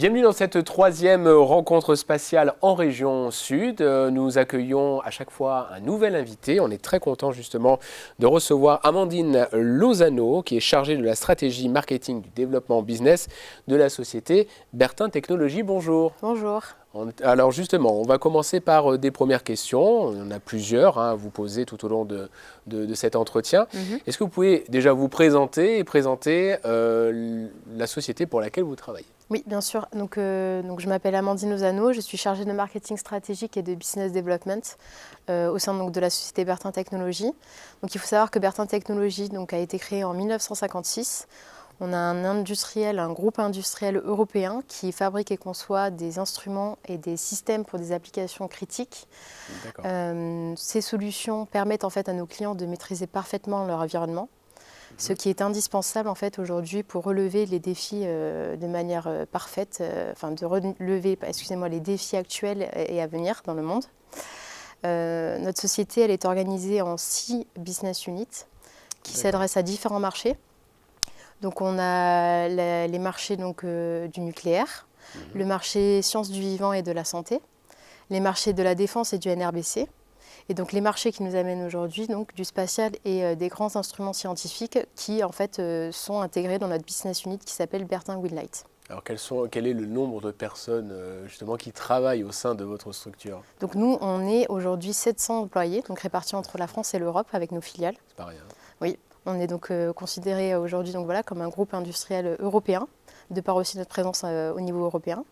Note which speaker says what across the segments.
Speaker 1: Bienvenue dans cette troisième rencontre spatiale en région sud. Nous accueillons à chaque fois un nouvel invité. On est très content justement de recevoir Amandine Lozano, qui est chargée de la stratégie marketing du développement business de la société Bertin Technologies. Bonjour.
Speaker 2: Bonjour.
Speaker 1: Alors justement, on va commencer par des premières questions. On en a plusieurs à vous poser tout au long de cet entretien. Est-ce que vous pouvez déjà vous présenter et présenter la société pour laquelle vous travaillez ?
Speaker 2: Oui, bien sûr. Donc, je m'appelle Amandine Lozano, je suis chargée de marketing stratégique et de business development au sein de la société Bertin Technologies. Donc, il faut savoir que Bertin Technologies a été créé en 1956. On a un groupe industriel européen qui fabrique et conçoit des instruments et des systèmes pour des applications critiques. Ces solutions permettent en fait à nos clients de maîtriser parfaitement leur environnement, ce qui est indispensable en fait aujourd'hui pour relever les défis de manière parfaite, de relever, les défis actuels et à venir dans le monde. Notre société, elle est organisée en 6 business units qui s'adressent à différents marchés. Donc on a les marchés du nucléaire, le marché sciences du vivant et de la santé, les marchés de la défense et du NRBC, et donc les marchés qui nous amènent aujourd'hui du spatial et des grands instruments scientifiques qui en fait sont intégrés dans notre business unit qui s'appelle Bertin Greenlight.
Speaker 1: Alors quel est le nombre de personnes justement qui travaillent au sein de votre structure ?
Speaker 2: Donc nous, on est aujourd'hui 700 employés, donc répartis entre la France et l'Europe avec nos filiales.
Speaker 1: C'est pas rien.
Speaker 2: Oui. On est donc considéré aujourd'hui comme un groupe industriel européen, de par aussi notre présence au niveau européen.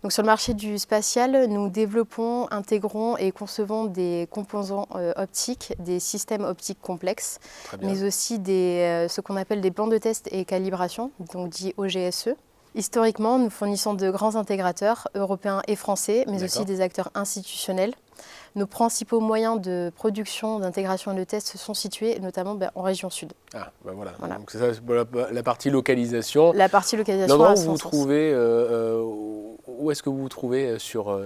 Speaker 2: Donc sur le marché du spatial, nous développons, intégrons et concevons des composants optiques, des systèmes optiques complexes, mais aussi ce qu'on appelle des plans de test et calibration, donc dit OGSE. Historiquement, nous fournissons de grands intégrateurs européens et français, mais aussi des acteurs institutionnels. Nos principaux moyens de production, d'intégration et de test sont situés notamment en région sud.
Speaker 1: Ah, voilà. Donc c'est ça la partie localisation.
Speaker 2: La partie localisation.
Speaker 1: Où est-ce que vous vous trouvez sur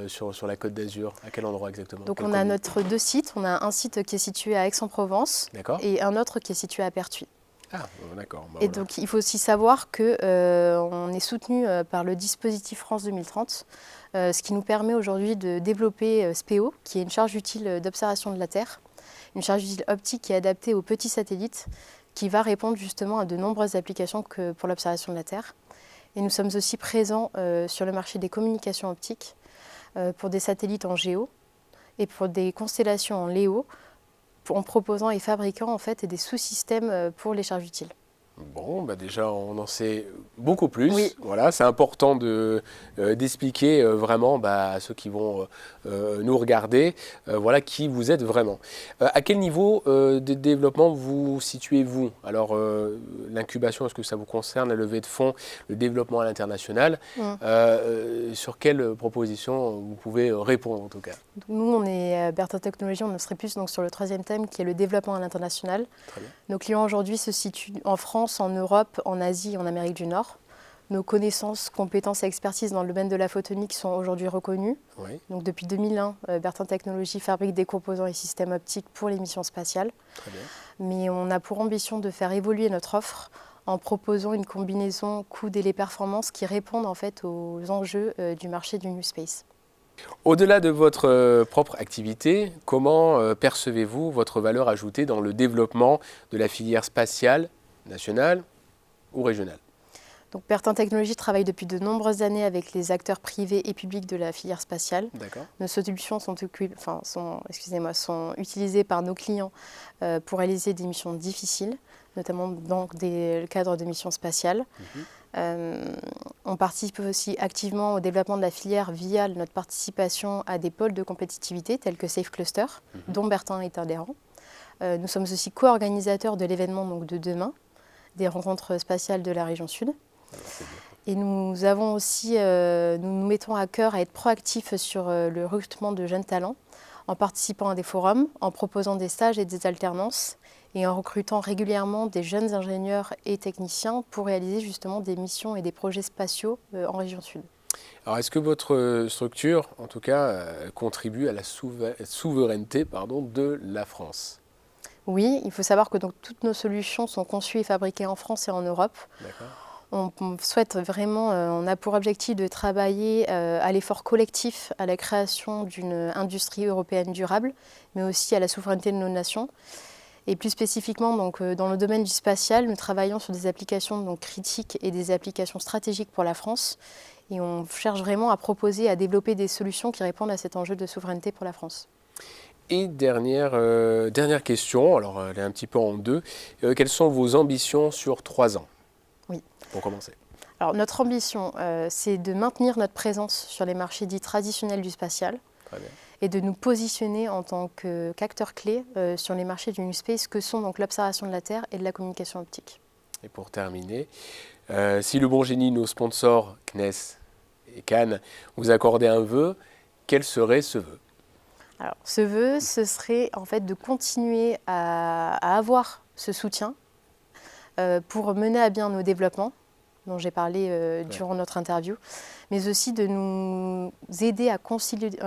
Speaker 1: la Côte d'Azur ? À quel endroit exactement ?
Speaker 2: Donc on a notre 2 sites. On a un site qui est situé à Aix-en-Provence et un autre qui est situé à Pertuis.
Speaker 1: Ah, d'accord.
Speaker 2: Et donc il faut aussi savoir qu'on est soutenu par le dispositif France 2030, ce qui nous permet aujourd'hui de développer SPEO, qui est une charge utile d'observation de la Terre, une charge utile optique qui est adaptée aux petits satellites, qui va répondre justement à de nombreuses applications pour l'observation de la Terre. Et nous sommes aussi présents sur le marché des communications optiques pour des satellites en géo et pour des constellations en LEO, en proposant et fabriquant en fait des sous-systèmes pour les charges utiles.
Speaker 1: Bon, déjà on en sait beaucoup plus.
Speaker 2: Oui.
Speaker 1: Voilà, c'est important d'expliquer vraiment à ceux qui vont nous regarder, qui vous êtes vraiment. À quel niveau de développement vous situez-vous ? Alors l'incubation, est-ce que ça vous concerne, la levée de fonds, le développement à l'international ? Sur quelle proposition vous pouvez répondre en tout cas ?
Speaker 2: Nous, on est Bertin Technologies, on serait plus sur le 3e thème qui est le développement à l'international.
Speaker 1: Très bien.
Speaker 2: Nos clients aujourd'hui se situent en France, en Europe, en Asie et en Amérique du Nord. Nos connaissances, compétences et expertises dans le domaine de la photonique sont aujourd'hui reconnues.
Speaker 1: Oui.
Speaker 2: Donc, depuis 2001, Bertin Technologies fabrique des composants et systèmes optiques pour les missions spatiales.
Speaker 1: Très bien.
Speaker 2: Mais on a pour ambition de faire évoluer notre offre en proposant une combinaison coût-délai-performance qui répondent en fait aux enjeux du marché du New Space.
Speaker 1: Au-delà de votre propre activité, comment percevez-vous votre valeur ajoutée dans le développement de la filière spatiale nationale ou régionale ?
Speaker 2: Donc, Bertin Technologies travaille depuis de nombreuses années avec les acteurs privés et publics de la filière spatiale.
Speaker 1: D'accord.
Speaker 2: Nos solutions sont utilisées par nos clients pour réaliser des missions difficiles, notamment dans le cadre de missions spatiales. On participe aussi activement au développement de la filière via notre participation à des pôles de compétitivité tels que Safe Cluster, dont Bertin est adhérent. Nous sommes aussi co-organisateurs de l'événement de demain, des rencontres spatiales de la région sud. Et nous avons aussi, nous mettons à cœur à être proactifs sur le recrutement de jeunes talents, en participant à des forums, en proposant des stages et des alternances, et en recrutant régulièrement des jeunes ingénieurs et techniciens pour réaliser justement des missions et des projets spatiaux en région sud.
Speaker 1: Alors, est-ce que votre structure, en tout cas, contribue à la souveraineté de la France ?
Speaker 2: Oui, il faut savoir que toutes nos solutions sont conçues et fabriquées en France et en Europe.
Speaker 1: D'accord.
Speaker 2: On souhaite vraiment, on a pour objectif de travailler à l'effort collectif, à la création d'une industrie européenne durable, mais aussi à la souveraineté de nos nations. Et plus spécifiquement, donc, dans le domaine du spatial, nous travaillons sur des applications donc, critiques et des applications stratégiques pour la France. Et on cherche vraiment à proposer, à développer des solutions qui répondent à cet enjeu de souveraineté pour la France.
Speaker 1: Et dernière question, alors elle est un petit peu en deux. Quelles sont vos ambitions sur 3 ans?
Speaker 2: Oui.
Speaker 1: Pour commencer.
Speaker 2: Alors, notre ambition, c'est de maintenir notre présence sur les marchés dits traditionnels du spatial.
Speaker 1: Très bien.
Speaker 2: Et de nous positionner en tant qu'acteurs clés sur les marchés du New Space que sont donc l'observation de la Terre et de la communication optique.
Speaker 1: Et pour terminer, si le bon génie, nos sponsors CNES et Cannes, vous accordaient un vœu, quel serait ce vœu?
Speaker 2: Alors, ce vœu, ce serait en fait de continuer à avoir ce soutien pour mener à bien nos développements, dont j'ai parlé durant notre interview, mais aussi de nous aider à consolider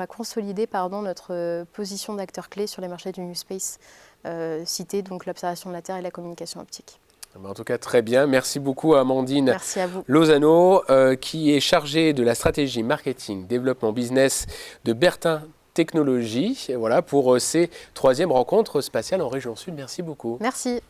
Speaker 2: notre position d'acteur clé sur les marchés du New Space, cité donc l'observation de la Terre et la communication optique.
Speaker 1: En tout cas, très bien. Merci beaucoup à Amandine
Speaker 2: Merci à vous.
Speaker 1: Lozano, qui est chargée de la stratégie marketing, développement business de Bertin Technologies. Voilà pour ces 3e rencontres spatiales en région Sud. Merci beaucoup.
Speaker 2: Merci.